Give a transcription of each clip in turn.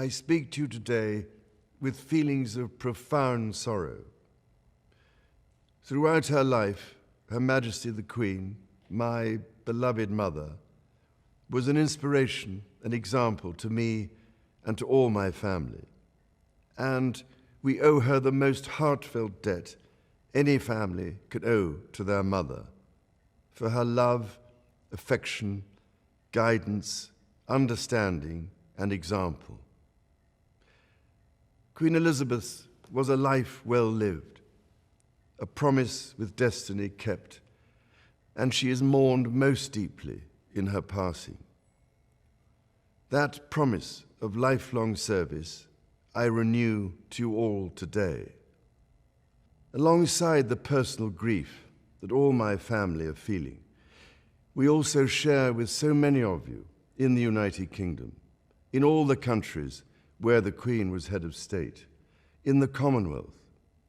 I speak to you today with feelings of profound sorrow. Throughout her life, Her Majesty the Queen, my beloved mother, was an inspiration, an example to me and to all my family. And we owe her the most heartfelt debt any family could owe to their mother, for her love, affection, guidance, understanding, and example. Queen Elizabeth was a life well lived, a promise with destiny kept, and she is mourned most deeply in her passing. That promise of lifelong service I renew to you all today. Alongside the personal grief that all my family are feeling, we also share with so many of you in the United Kingdom, in all the countries where the Queen was head of state, in the Commonwealth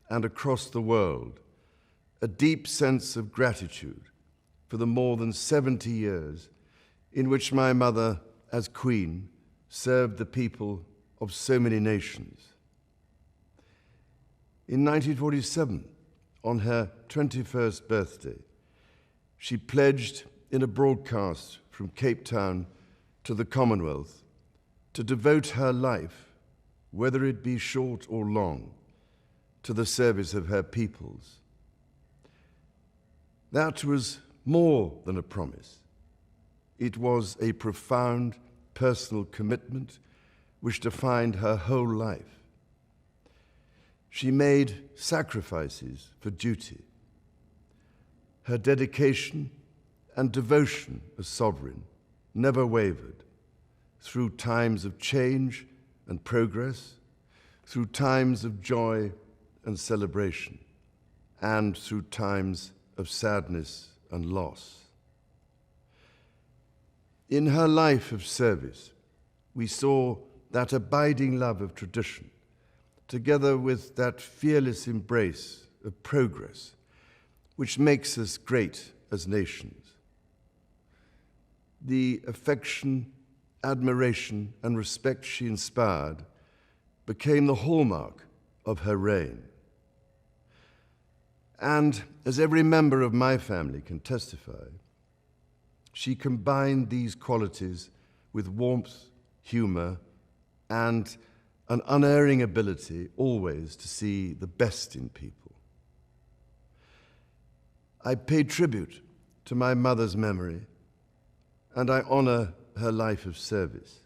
and across the world, a deep sense of gratitude for the more than 70 years in which my mother, as Queen, served the people of so many nations. In 1947, on her 21st birthday, she pledged in a broadcast from Cape Town to the Commonwealth to devote her life, whether it be short or long, to the service of her peoples. That was more than a promise. It was a profound personal commitment which defined her whole life. She made sacrifices for duty. Her dedication and devotion as sovereign never wavered through times of change and progress, through times of joy and celebration, and through times of sadness and loss. In her life of service, we saw that abiding love of tradition, together with that fearless embrace of progress, which makes us great as nations. The affection, admiration, and respect she inspired became the hallmark of her reign. And as every member of my family can testify, she combined these qualities with warmth, humor, and an unerring ability always to see the best in people. I pay tribute to my mother's memory, and I honor her life of service.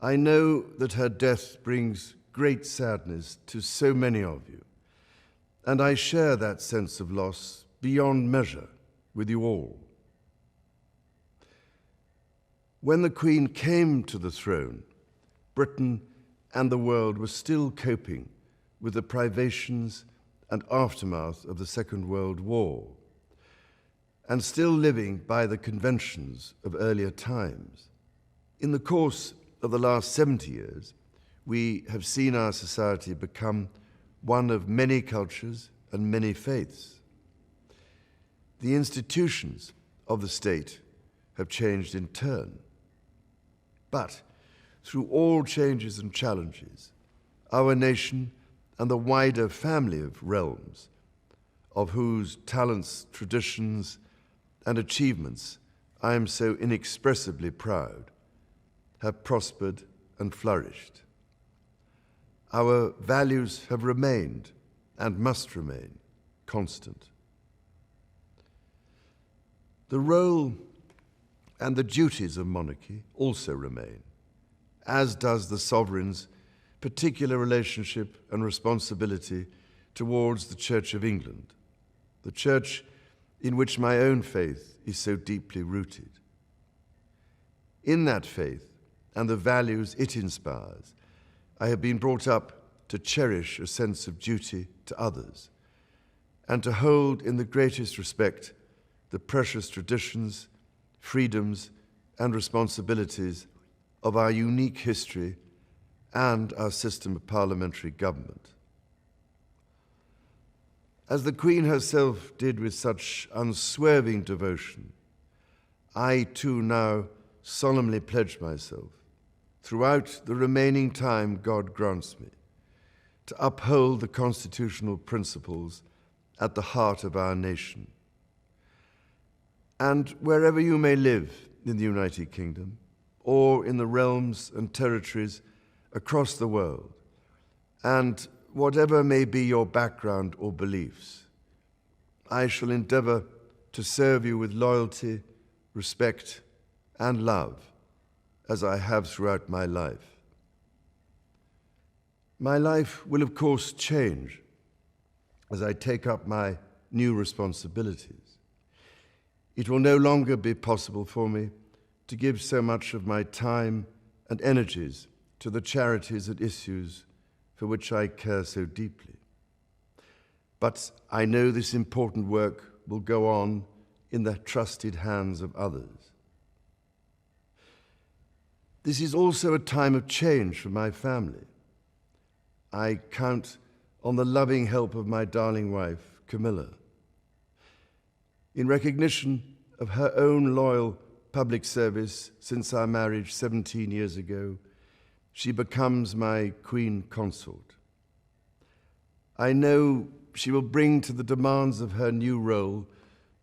I know that her death brings great sadness to so many of you, and I share that sense of loss beyond measure with you all. When the Queen came to the throne, Britain and the world were still coping with the privations and aftermath of the Second World War, and still living by the conventions of earlier times. In the course of the last 70 years, we have seen our society become one of many cultures and many faiths. The institutions of the state have changed in turn. But through all changes and challenges, our nation and the wider family of realms, of whose talents, traditions, and achievements I am so inexpressibly proud, have prospered and flourished. Our values have remained and must remain constant. The role and the duties of monarchy also remain, as does the sovereign's particular relationship and responsibility towards the Church of England, the church in which my own faith is so deeply rooted. In that faith and the values it inspires, I have been brought up to cherish a sense of duty to others and to hold in the greatest respect the precious traditions, freedoms, and responsibilities of our unique history and our system of parliamentary government. As the Queen herself did with such unswerving devotion, I too now solemnly pledge myself throughout the remaining time God grants me, to uphold the constitutional principles at the heart of our nation. And wherever you may live in the United Kingdom, or in the realms and territories across the world, and whatever may be your background or beliefs, I shall endeavor to serve you with loyalty, respect, and love, as I have throughout my life. My life will, of course, change as I take up my new responsibilities. It will no longer be possible for me to give so much of my time and energies to the charities and issues for which I care so deeply. But I know this important work will go on in the trusted hands of others. This is also a time of change for my family. I count on the loving help of my darling wife, Camilla. In recognition of her own loyal public service since our marriage 17 years ago, she becomes my Queen Consort. I know she will bring to the demands of her new role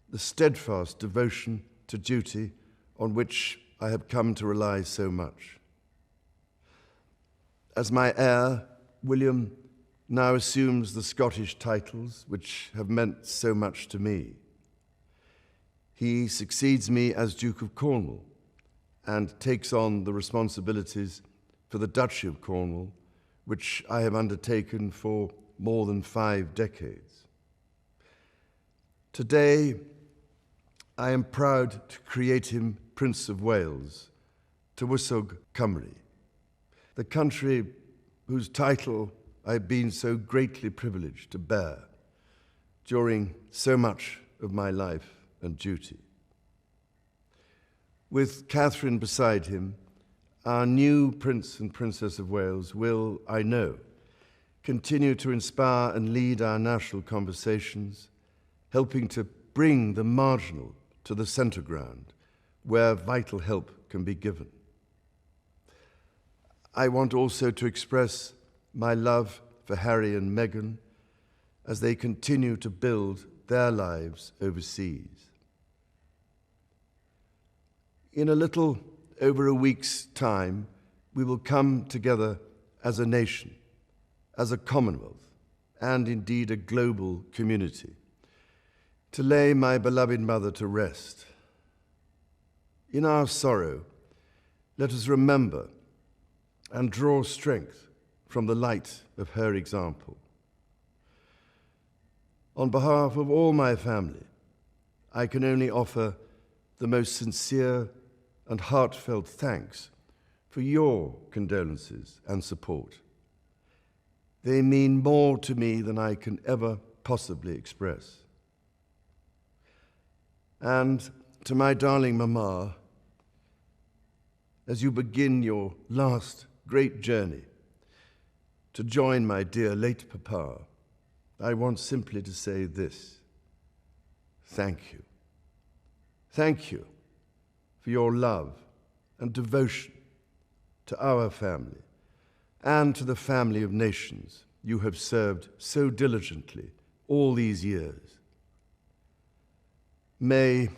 the steadfast devotion to duty on which I have come to rely so much. As my heir, William now assumes the Scottish titles which have meant so much to me. He succeeds me as Duke of Cornwall and takes on the responsibilities for the Duchy of Cornwall, which I have undertaken for more than 5 decades. Today, I am proud to create him Prince of Wales, Tywysog Cymru, the country whose title I've been so greatly privileged to bear during so much of my life and duty. With Catherine beside him, our new Prince and Princess of Wales will, I know, continue to inspire and lead our national conversations, helping to bring the marginal to the centre ground, where vital help can be given. I want also to express my love for Harry and Meghan as they continue to build their lives overseas. In a little over a week's time, we will come together as a nation, as a Commonwealth, and indeed a global community, to lay my beloved mother to rest. In our sorrow, let us remember and draw strength from the light of her example. On behalf of all my family, I can only offer the most sincere and heartfelt thanks for your condolences and support. They mean more to me than I can ever possibly express. And to my darling Mama, as you begin your last great journey to join my dear late Papa, I want simply to say this: thank you. Thank you for your love and devotion to our family and to the family of nations you have served so diligently all these years. May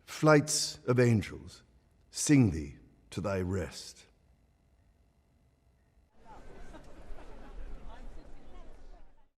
flights of angels sing thee to thy rest.